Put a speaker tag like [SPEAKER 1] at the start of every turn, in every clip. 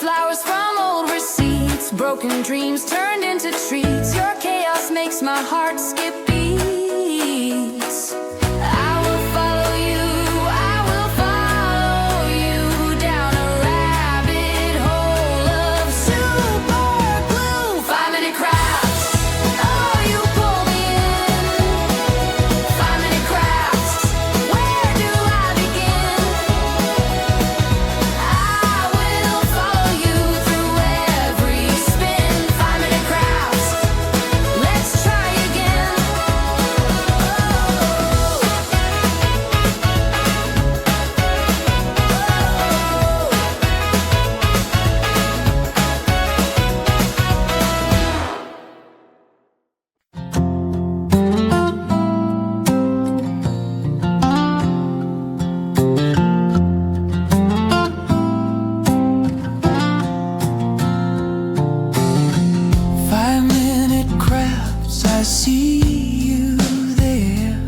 [SPEAKER 1] flowers from old receipts, broken dreams turned into treats. Your chaos makes my heart skip beats. I will follow you, I will follow you down a rabbit hole of super glue. 5-minute crafts, oh, you pull me in. 5-minute crafts, where do I begin? I will follow you through every spin. 5-minute crafts, let's try again.
[SPEAKER 2] Five-minute crafts, I see you there.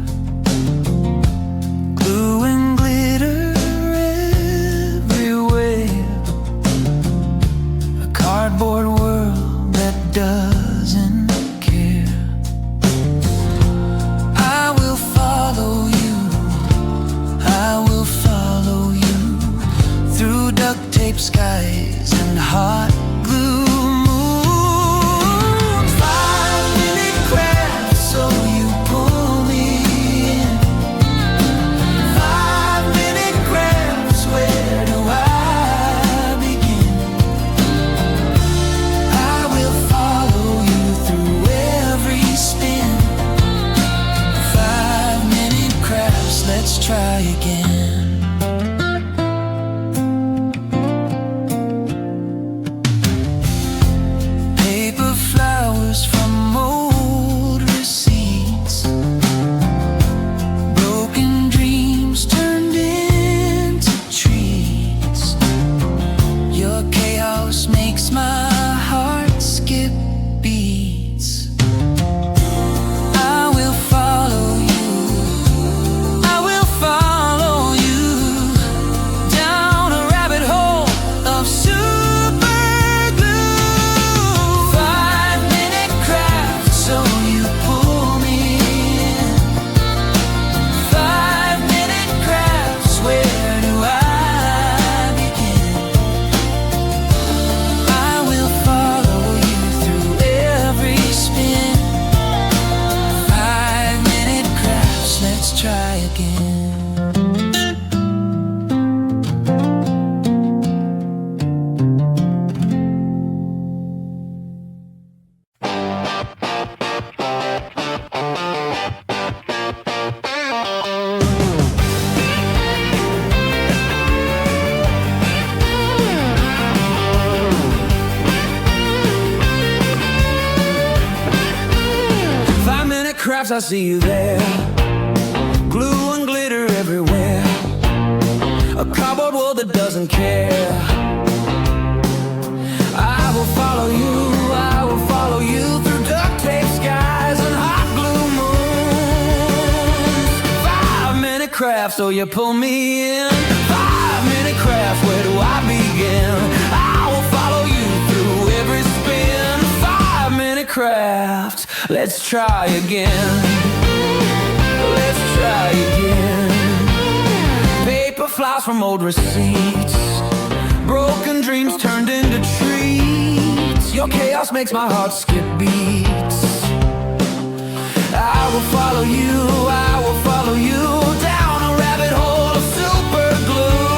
[SPEAKER 2] Glue and glitter everywhere. A cardboard world that doesn't care. I will follow you, I will follow you through duct tape skies and hot glue moons. 5-minute crafts, so you pull me in. 5-minute crafts, where do I begin? I will follow you through every spin. 5-minute crafts, let's try again. Paper flowers from old receipts, broken dreams turned into treats. Your chaos makes my heart skip beats. I will follow you, I will follow you down a rabbit hole of super glue. 5-minute crafts, so you pull me in. 5-minute crafts, where do I begin? I will follow you through every spin. 5-minute crafts, let's try again. Five-minute crafts, I see you there. Glue and glitter everywhere. A cardboard world that doesn't care. I will follow you, I will follow you through duct tape skies and hot glue moons. 5-minute crafts, so you pull me in. 5-minute crafts, where do I begin? I will follow you through every spin. 5-minute crafts, let's try again. Let's try again. Paper flowers from old receipts, broken dreams turned into treats. Your chaos makes my heart skip beats. I will follow you, I will follow you down a rabbit hole of super glue.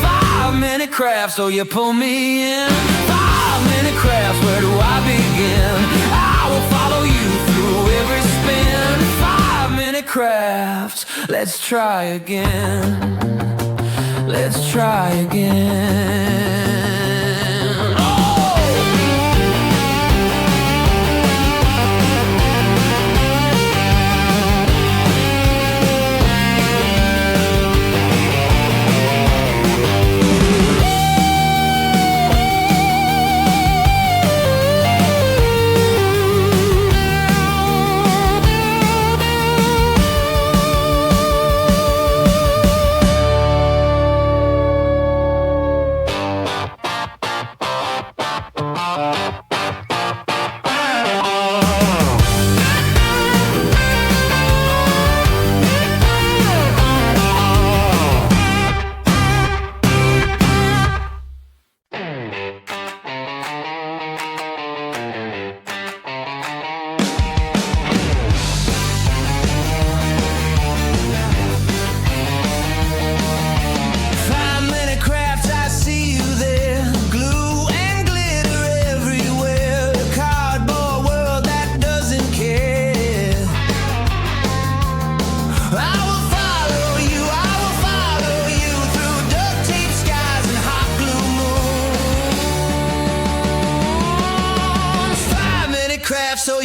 [SPEAKER 2] 5-minute crafts, so you pull me in. 5-minute crafts, where do I begin? I will follow you through every spin. 5-minute crafts, let's try again. Let's try again.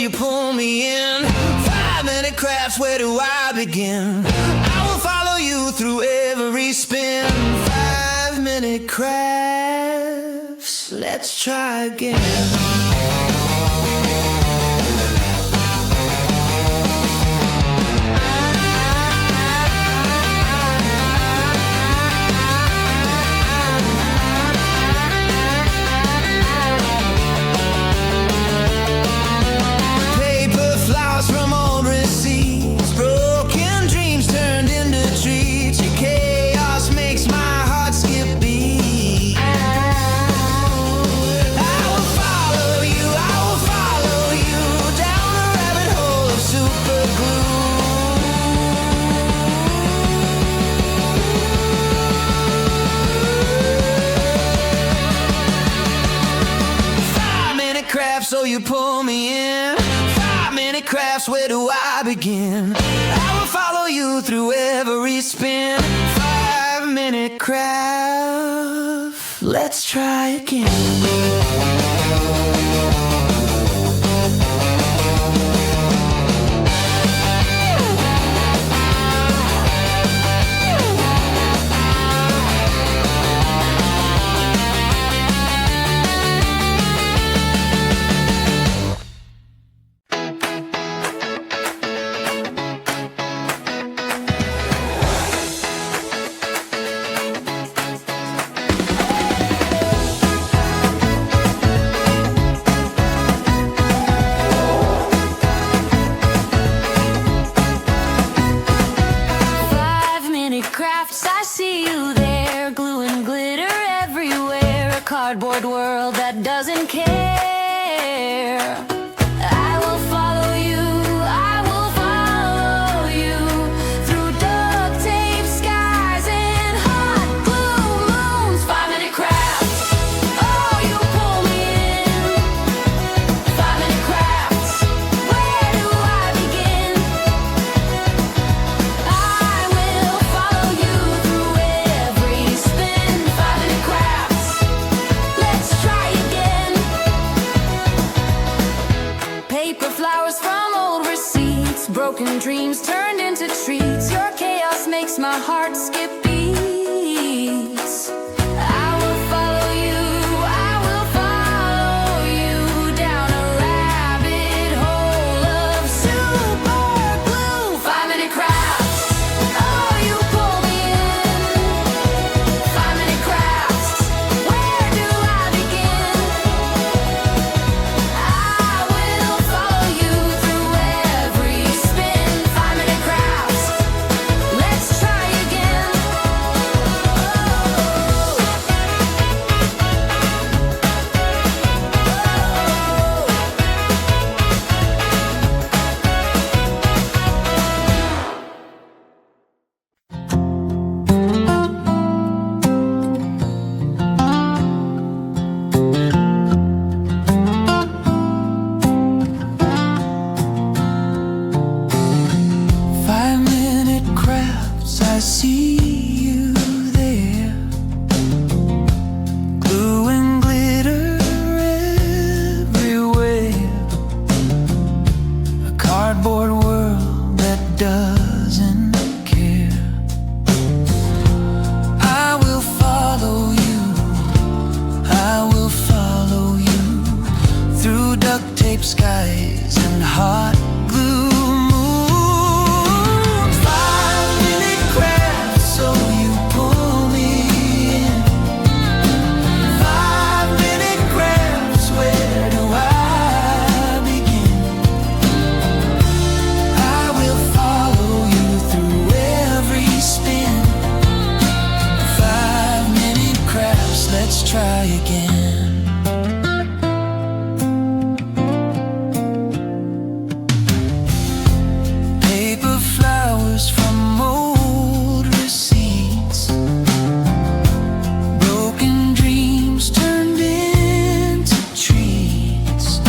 [SPEAKER 2] you pull me in. 5-minute crafts, where do I begin? I will follow you through every spin. 5-minute crafts, let's try again. So you pull me in. 5-minute crafts, where do I begin? I will follow you through every spin. 5-minute craft, let's try again.
[SPEAKER 1] I see you there, glue and glitter everywhere. A cardboard world that doesn't care. I will follow you, I will follow you through duct tape skies and hot glue moons. 5-minute crafts, oh, you pull me in. 5-minute crafts, where do I begin? I will follow you through every spin. 5-minute crafts, let's try again. Paper flowers from old receipts, broken dreams turned into treats. Your chaos makes my heart skip beats. I will follow you, I will follow you down a rabbit hole of super glue. 5-minute crafts, oh, you pull me in. 5-minute crafts, where do I begin? I will follow you through every spin. 5-minute crafts, let's try again.
[SPEAKER 2] Five-minute crafts, I see you there. Glue and glitter everywhere. A cardboard world that doesn't care. I will follow you, I will follow you through duct tape skies and hot glue moons. 5-minute crafts, so you pull me in. 5-minute crafts, where do I begin? I will follow you through every spin. 5-minute crafts, let's try again. Paper flowers from old receipts, broken dreams turned into treats.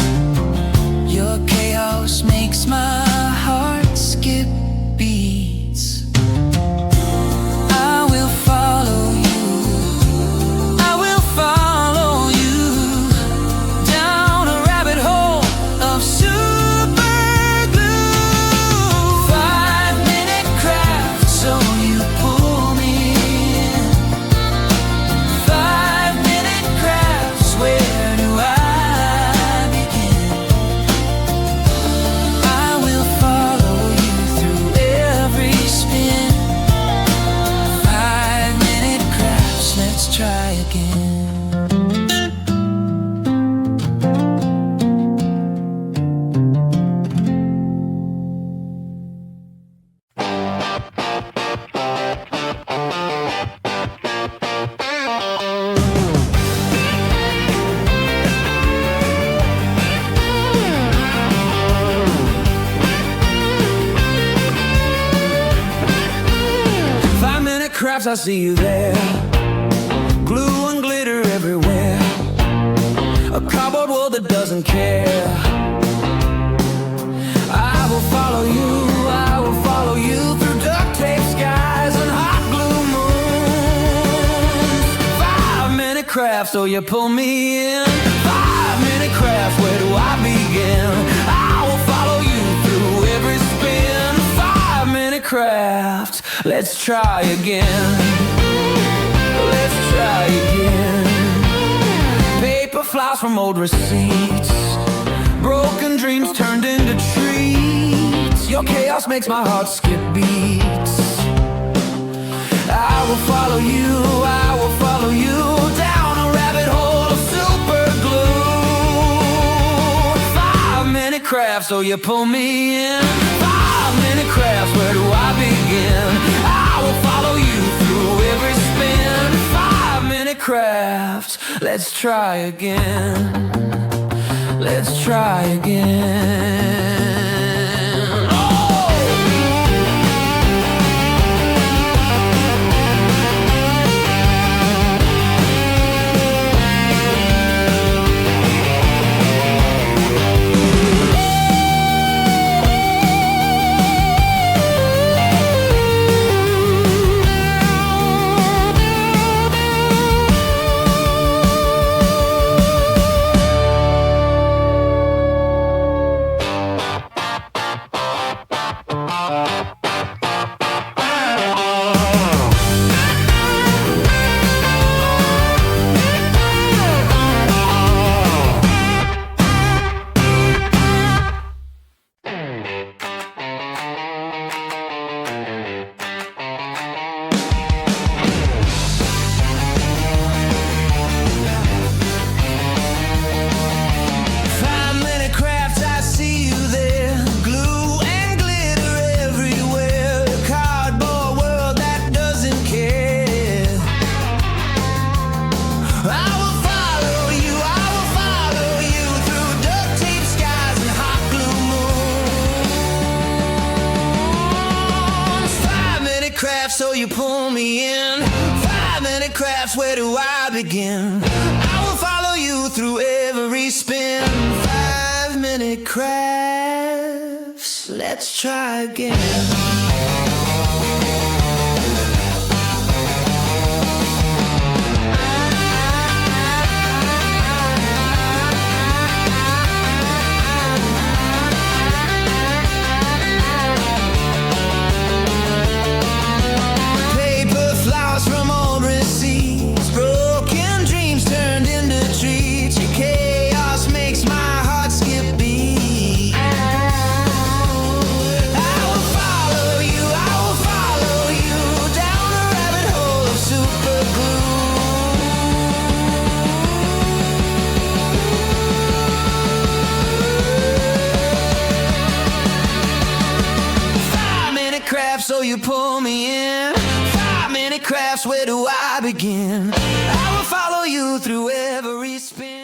[SPEAKER 2] Your chaos makes my heart skip beats. I will follow you, I will follow you crafts, I see you there. Glue and glitter everywhere. A cardboard world that doesn't care. I will follow you, I will follow you through duct tape skies and hot glue moons. 5-minute craft, so you pull me in. 5-minute craft, where do I begin? I will follow you through every spin. 5-minute craft, let's try again. Let's try again. Paper flies from old receipts. Broken dreams turned into treats. Your chaos makes my heart skip beats. I will follow you, I will follow you down a rabbit hole of super glue. 5-minute craft, so you pull me in. 5-minute crafts, where do I begin? I will follow you through every spin. 5-minute craft, let's try again. Let's try again. So you pull me in. 5-minute crafts, where do I begin? I will follow you through every spin. 5-minute crafts, let's try again. So you pull me in. 5-minute crafts, where do I begin? I will follow you through every spin.